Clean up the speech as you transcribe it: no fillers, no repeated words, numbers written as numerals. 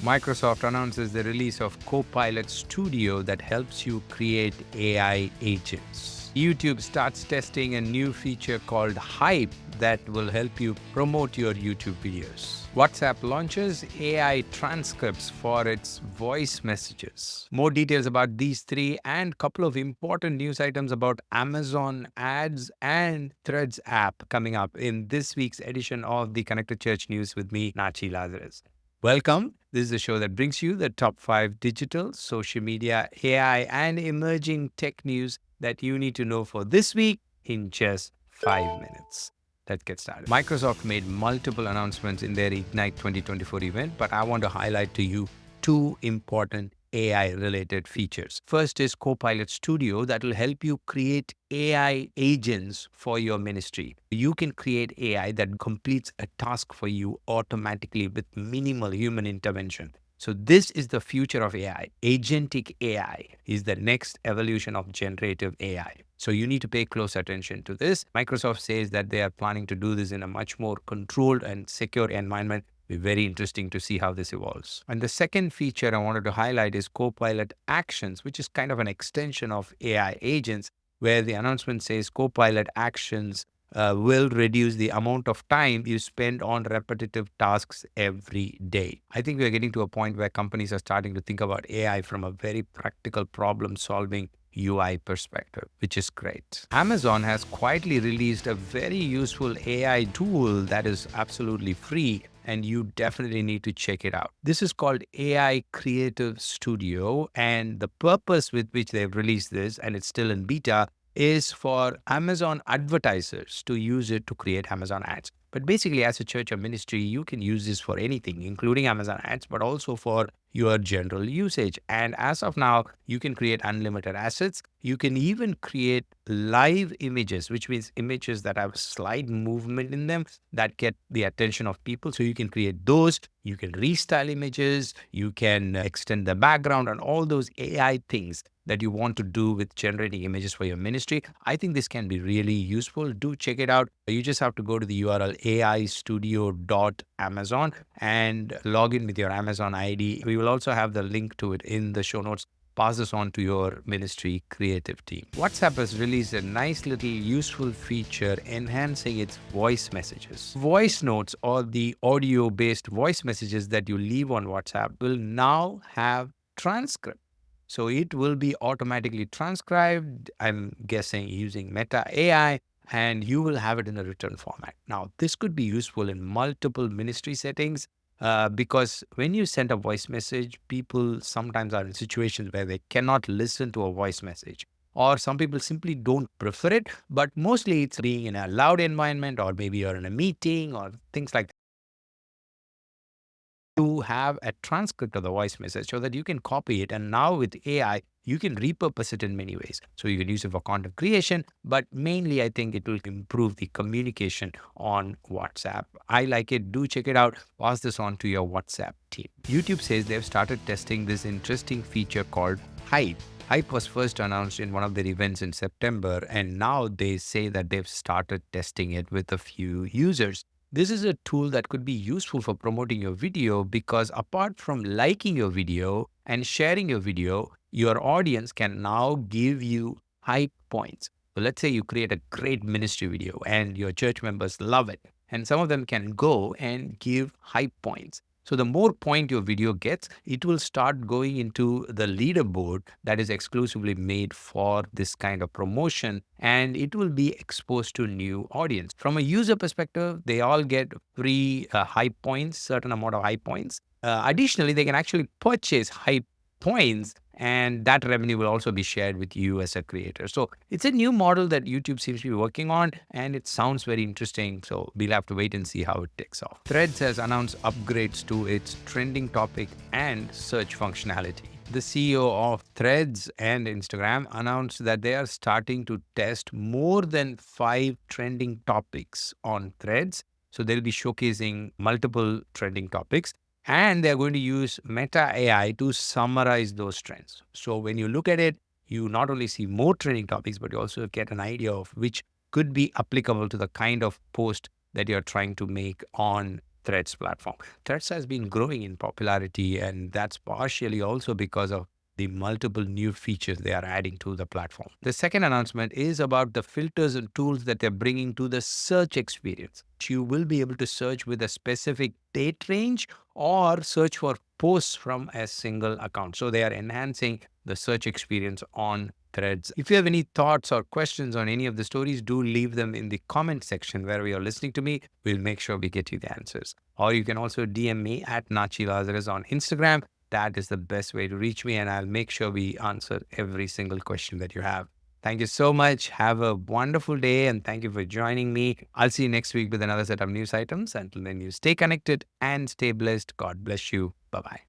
Microsoft announces the release of Copilot Studio that helps you create AI agents. YouTube starts testing a new feature called Hype that will help you promote your YouTube videos. WhatsApp launches AI transcripts for its voice messages. More details about these three and a couple of important news items about Amazon ads and Threads app coming up in this week's edition of the Connected Church News with me, Nachi Lazarus. Welcome. This is the show that brings you the top 5 digital, social media, AI, and emerging tech news that you need to know for this week in just 5 minutes. Let's get started. Microsoft made multiple announcements in their Ignite 2024 event, but I want to highlight to you two important AI-related features. First is Copilot Studio that will help you create AI agents for your ministry. You can create AI that completes a task for you automatically with minimal human intervention. So this is the future of AI. Agentic AI is the next evolution of generative AI. So you need to pay close attention to this. Microsoft says that they are planning to do this in a much more controlled and secure environment. Be very interesting to see how this evolves. And the second feature I wanted to highlight is Copilot Actions, which is kind of an extension of AI agents, where the announcement says Copilot Actions will reduce the amount of time you spend on repetitive tasks every day. I think we're getting to a point where companies are starting to think about AI from a very practical problem solving UI perspective, which is great. Amazon has quietly released a very useful AI tool that is absolutely free, and you definitely need to check it out. This is called AI Creative Studio, and the purpose with which they've released this, and it's still in beta, is for Amazon advertisers to use it to create Amazon ads. But basically, as a church or ministry, you can use this for anything, including Amazon ads, but also for your general usage. And as of now, you can create unlimited assets. You can even create live images, which means images that have slight movement in them that get the attention of people. So you can create those. You can restyle images. You can extend the background and all those AI things that you want to do with generating images for your ministry. I think this can be really useful. Do check it out. You just have to go to the URL aistudio.amazon and log in with your Amazon ID. We will also have the link to it in the show notes. Pass this on to your ministry creative team. WhatsApp has released a nice little useful feature enhancing its voice messages. Voice notes, or the audio-based voice messages that you leave on WhatsApp, will now have transcript. So it will be automatically transcribed, I'm guessing using Meta AI, and you will have it in a written format. Now, this could be useful in multiple ministry settings because when you send a voice message, people sometimes are in situations where they cannot listen to a voice message. Or some people simply don't prefer it, but mostly it's being in a loud environment, or maybe you're in a meeting or things like that. To have a transcript of the voice message so that you can copy it. And now with AI, you can repurpose it in many ways. So you can use it for content creation, but mainly I think it will improve the communication on WhatsApp. I like it. Do check it out. Pass this on to your WhatsApp team. YouTube says they've started testing this interesting feature called Hype. Hype was first announced in one of their events in September, and now they say that they've started testing it with a few users. This is a tool that could be useful for promoting your video because apart from liking your video and sharing your video, your audience can now give you hype points. So let's say you create a great ministry video and your church members love it, and some of them can go and give hype points. So the more point your video gets, it will start going into the leaderboard that is exclusively made for this kind of promotion, and it will be exposed to new audience. From a user perspective, they all get free hype points, certain amount of hype points. Additionally, they can actually purchase hype points, and that revenue will also be shared with you as a creator. So it's a new model that YouTube seems to be working on, and it sounds very interesting. So we'll have to wait and see how it takes off. Threads has announced upgrades to its trending topic and search functionality. The CEO of Threads and Instagram announced that they are starting to test more than 5 trending topics on Threads. So they'll be showcasing multiple trending topics, and they're going to use Meta AI to summarize those trends. So when you look at it, you not only see more trending topics, but you also get an idea of which could be applicable to the kind of post that you're trying to make on Threads platform. Threads has been growing in popularity, and that's partially also because of the multiple new features they are adding to the platform. The second announcement is about the filters and tools that they're bringing to the search experience. You will be able to search with a specific date range or search for posts from a single account. So they are enhancing the search experience on Threads. If you have any thoughts or questions on any of the stories, do leave them in the comment section wherever you're listening to me. We'll make sure we get you the answers. Or you can also DM me at Nachi Lazarus on Instagram. That is the best way to reach me, and I'll make sure we answer every single question that you have. Thank you so much. Have a wonderful day, and thank you for joining me. I'll see you next week with another set of news items. Until then, you stay connected and stay blessed. God bless you. Bye bye.